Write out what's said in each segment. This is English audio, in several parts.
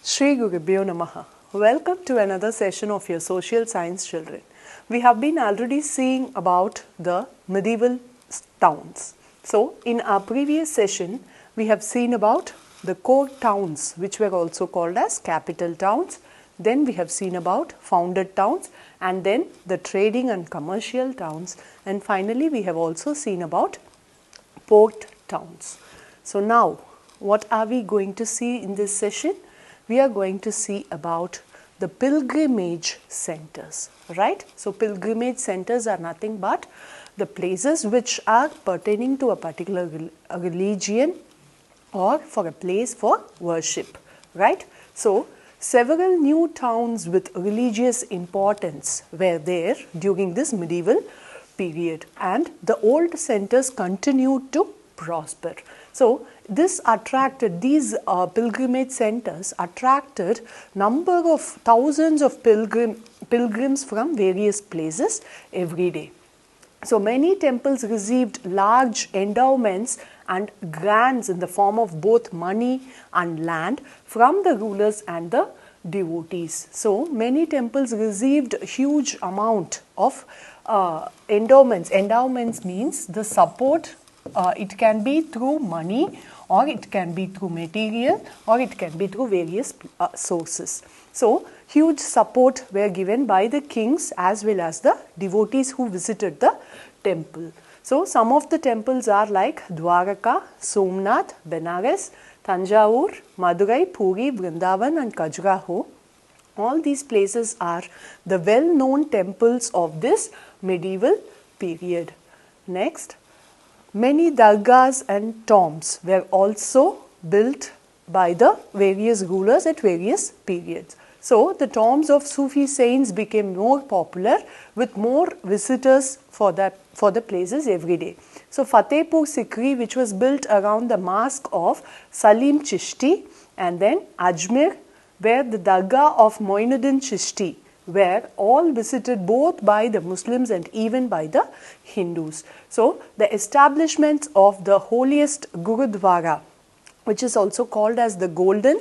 Shri Gurubhyo Namaha. Welcome to another session of your social science children. We have been already seeing about the medieval towns. So, in our previous session, we have seen about the core towns, which were also called as capital towns. Then we have seen about founded towns, and then the trading and commercial towns, and finally we have also seen about port towns. So now, what are we going to see in this session? We are going to see about the pilgrimage centers, right? So pilgrimage centers are nothing but the places which are pertaining to a particular religion or for a place for worship, right? So several new towns with religious importance were there during this medieval period, and the old centers continued to prosper. So this attracted, these pilgrimage centers attracted number of thousands of pilgrims from various places every day. So many temples received large endowments and grants in the form of both money and land from the rulers and the devotees. So many temples received huge amount of endowments. Endowments means the support. It can be through money, or it can be through material, or it can be through various sources. So huge support were given by the kings as well as the devotees who visited the temple. So some of the temples are like Dwaraka, Somnath, Benares, Tanjavur, Madurai, Puri, Vrindavan and Khajuraho. All these places are the well-known temples of this medieval period. Next, many dargahs and tombs were also built by the various rulers at various periods. So the tombs of Sufi saints became more popular with more visitors for the places every day. So Fatehpur Sikri, which was built around the mosque of Salim Chishti, and then Ajmer, where the dargah of Moinuddin Chishti, were all visited both by the Muslims and even by the Hindus. So the establishment of the holiest Gurudwara, which is also called as the Golden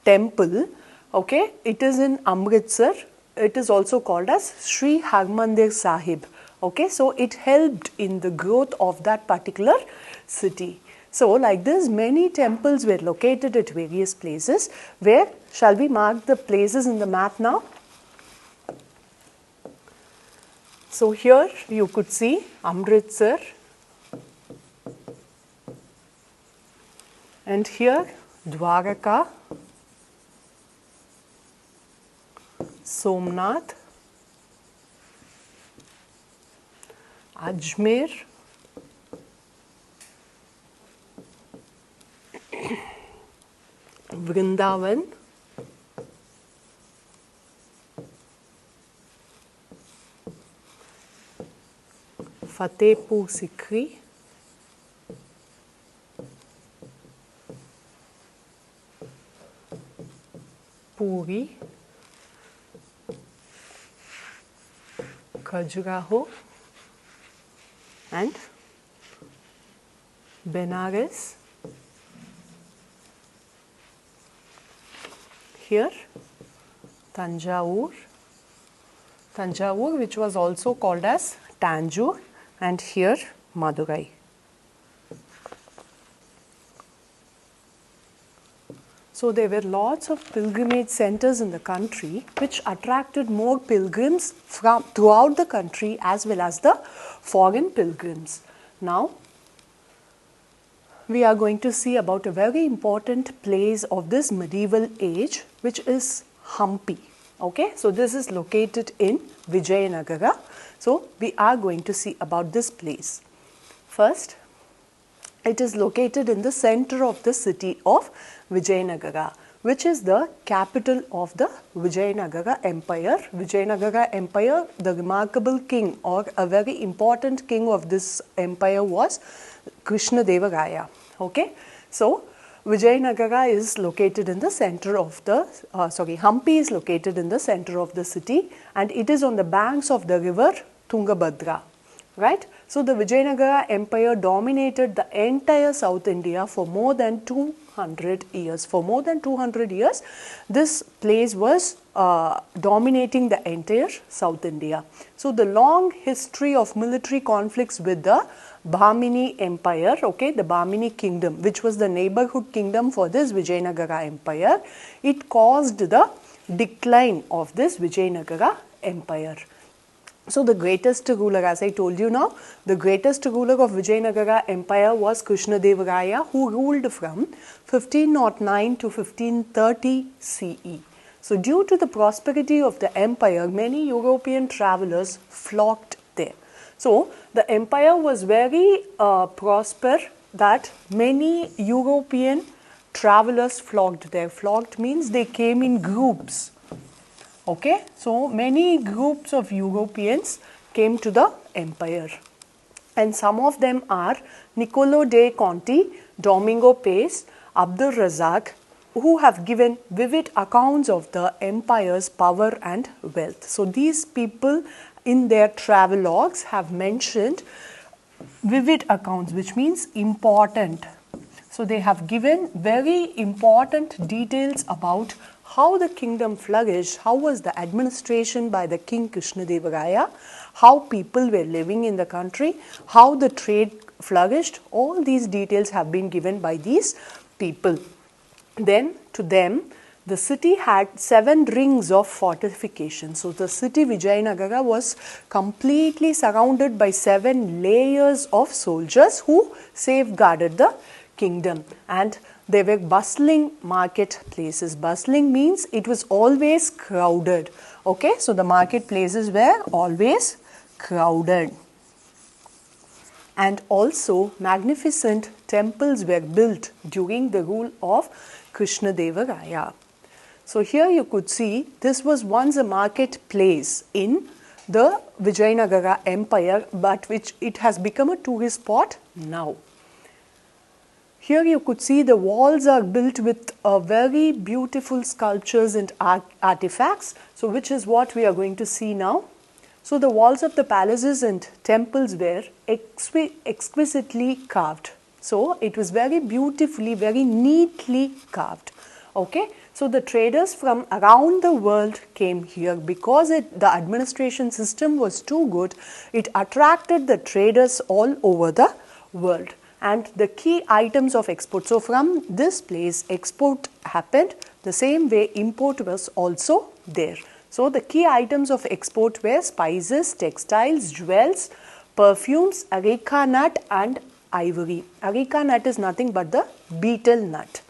Temple, okay, it is in Amritsar. It is also called as Sri Harmandir Sahib. Okay, so it helped in the growth of that particular city. So like this, many temples were located at various places. Where shall we mark the places in the map now? So here you could see Amritsar, and here Dwaraka, Somnath, Ajmer, Vrindavan, Fatehpur Sikri, Puri, Khajuraho and Benares. Here Tanjavur, which was also called as Tanjore, and here Madurai. So there were lots of pilgrimage centers in the country which attracted more pilgrims from throughout the country as well as the foreign pilgrims. Now we are going to see about a very important place of this medieval age, which is Hampi. Okay, so this is located in Vijayanagara. So we are going to see about this place. First, it is located in the center of the city of Vijayanagara, which is the capital of the Vijayanagara Empire. Vijayanagara Empire, the remarkable king or a very important king of this empire was Krishna-Deva-Raya. Okay, so Vijayanagara is located in the center of the, Hampi is located in the center of the city, and it is on the banks of the river Tungabhadra, right? So the Vijayanagara Empire dominated the entire South India for more than 200 years. For more than 200 years, this place was dominating the entire South India. So the long history of military conflicts with the Bahmani Empire, okay, the Bahmani kingdom, which was the neighborhood kingdom for this Vijayanagara Empire, it caused the decline of this Vijayanagara Empire. So the greatest ruler, as I told you now, the greatest ruler of Vijayanagara Empire was Krishnadeva, who ruled from 1509 to 1530 CE. So due to the prosperity of the empire, many European travelers flocked there. So the empire was very prosper that many European travelers flocked there. Flocked means they came in groups. Okay, so many groups of Europeans came to the empire, and some of them are Niccolo de Conti, Domingo Pace, Abdul Razak, who have given vivid accounts of the empire's power and wealth. So these people in their travelogues have mentioned vivid accounts, which means important. So they have given very important details about how the kingdom flourished, how was the administration by the King Krishnadeva, how people were living in the country, how the trade flourished. All these details have been given by these people. Then to them, the city had 7 rings of fortification. So the city Vijayanagara was completely surrounded by 7 layers of soldiers who safeguarded the kingdom, and there were bustling marketplaces. Bustling means it was always crowded. Okay, so the marketplaces were always crowded. And also magnificent temples were built during the rule of Krishnadeva. So here you could see this was once a marketplace in the Vijayanagara Empire, but which it has become a tourist spot now. Here you could see the walls are built with very beautiful sculptures and artifacts, so which is what we are going to see now. So the walls of the palaces and temples were exquisitely carved. So it was very beautifully, very neatly carved. Okay, so the traders from around the world came here because the administration system was too good. It attracted the traders all over the world. And the key items of export. So from this place, export happened. The same way import was also there. So the key items of export were spices, textiles, jewels, perfumes, areca nut and ivory. Areca nut is nothing but the betel nut.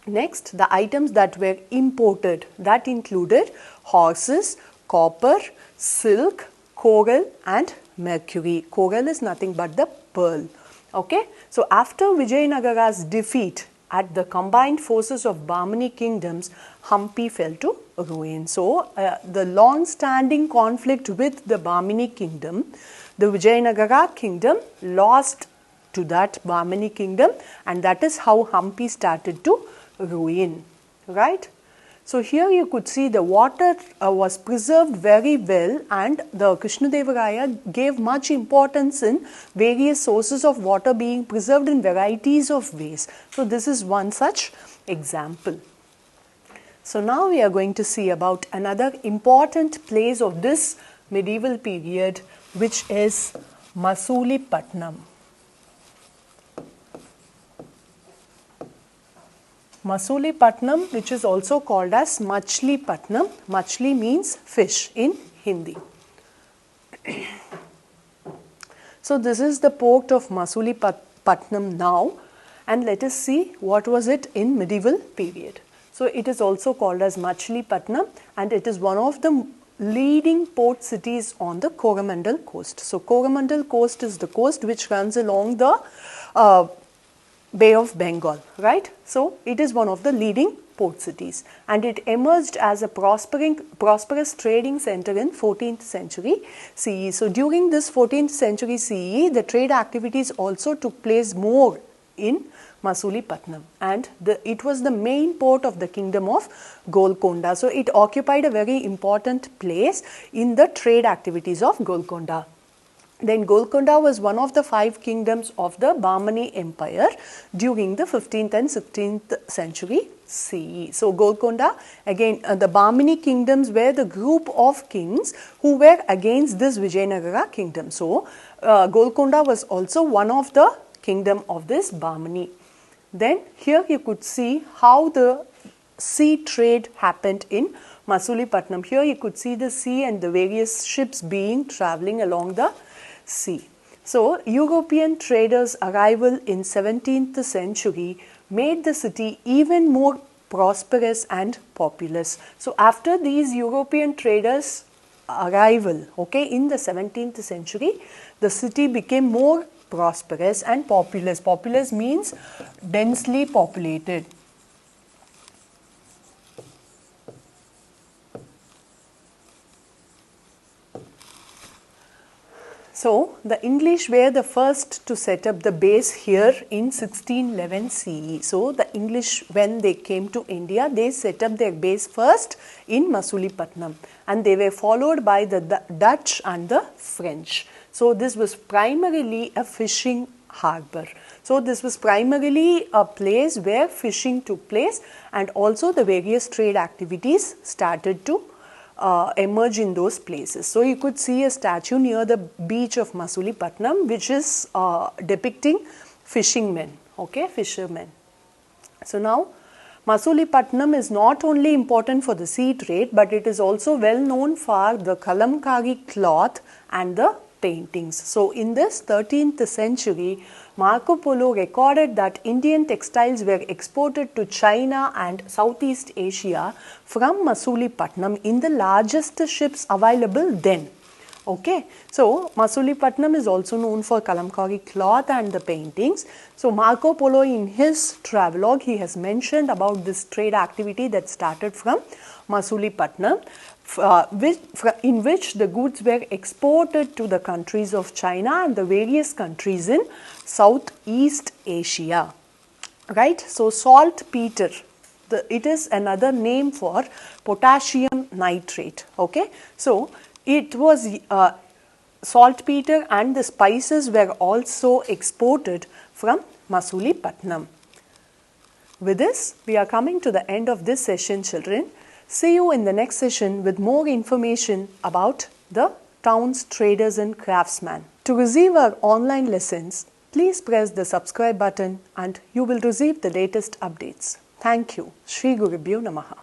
Next, the items that were imported, that included horses, copper, silk, coral and mercury. Coral is nothing but the pearl. Okay, so after Vijayanagara's defeat at the combined forces of Bahmani kingdoms, Hampi fell to ruin. So the long-standing conflict with the Bahmani kingdom, the Vijayanagara kingdom lost to that Bahmani kingdom, and that is how Hampi started to ruin, right? So here you could see the water was preserved very well, and the Krishnadeva gave much importance in various sources of water being preserved in varieties of ways. So this is one such example. So now we are going to see about another important place of this medieval period, which is Masulipatnam. Masulipatnam, which is also called as Machlipatnam. Machli means fish in Hindi. So this is the port of Masulipatnam now, and let us see what was it in medieval period. So it is also called as Machlipatnam, and it is one of the leading port cities on the Coromandel coast. So Coromandel coast is the coast which runs along the Bay of Bengal, right? So it is one of the leading port cities, and it emerged as a prosperous trading center in 14th century CE. So during this 14th century CE, the trade activities also took place more in Masulipatnam, and it was the main port of the kingdom of Golconda. So it occupied a very important place in the trade activities of Golconda. Then Golconda was one of the 5 kingdoms of the Bahmani Empire during the 15th and 16th century CE. So Golconda, again the Bahmani kingdoms were the group of kings who were against this Vijayanagara kingdom. So Golconda was also one of the kingdom of this Bahmani. Then here you could see how the sea trade happened in Masulipatnam. Here you could see the sea and the various ships traveling along the sea. So European traders' arrival in 17th century made the city even more prosperous and populous. So after these European traders' arrival, okay, in the 17th century, the city became more prosperous and populous. Populous means densely populated. So the English were the first to set up the base here in 1611 CE. So the English, when they came to India, they set up their base first in Masulipatnam, and they were followed by the Dutch and the French. So this was primarily a fishing harbour. So this was primarily a place where fishing took place, and also the various trade activities started to emerge in those places. So you could see a statue near the beach of Masulipatnam which is depicting fishermen. So now Masulipatnam is not only important for the sea trade, but it is also well known for the kalamkari cloth and the paintings. So in this 13th century, Marco Polo recorded that Indian textiles were exported to China and Southeast Asia from Masulipatnam in the largest ships available then. Okay, so Masulipatnam is also known for kalamkari cloth and the paintings. So Marco Polo, in his travelogue, he has mentioned about this trade activity that started from Masulipatnam, in which the goods were exported to the countries of China and the various countries in Southeast Asia. Right? So saltpeter, it is another name for potassium nitrate. Okay? So it was saltpeter and the spices were also exported from Masulipatnam. With this, we are coming to the end of this session, children. See you in the next session with more information about the towns, traders and craftsmen. To receive our online lessons, please press the subscribe button and you will receive the latest updates. Thank you. Shri Gurubhyo Namaha.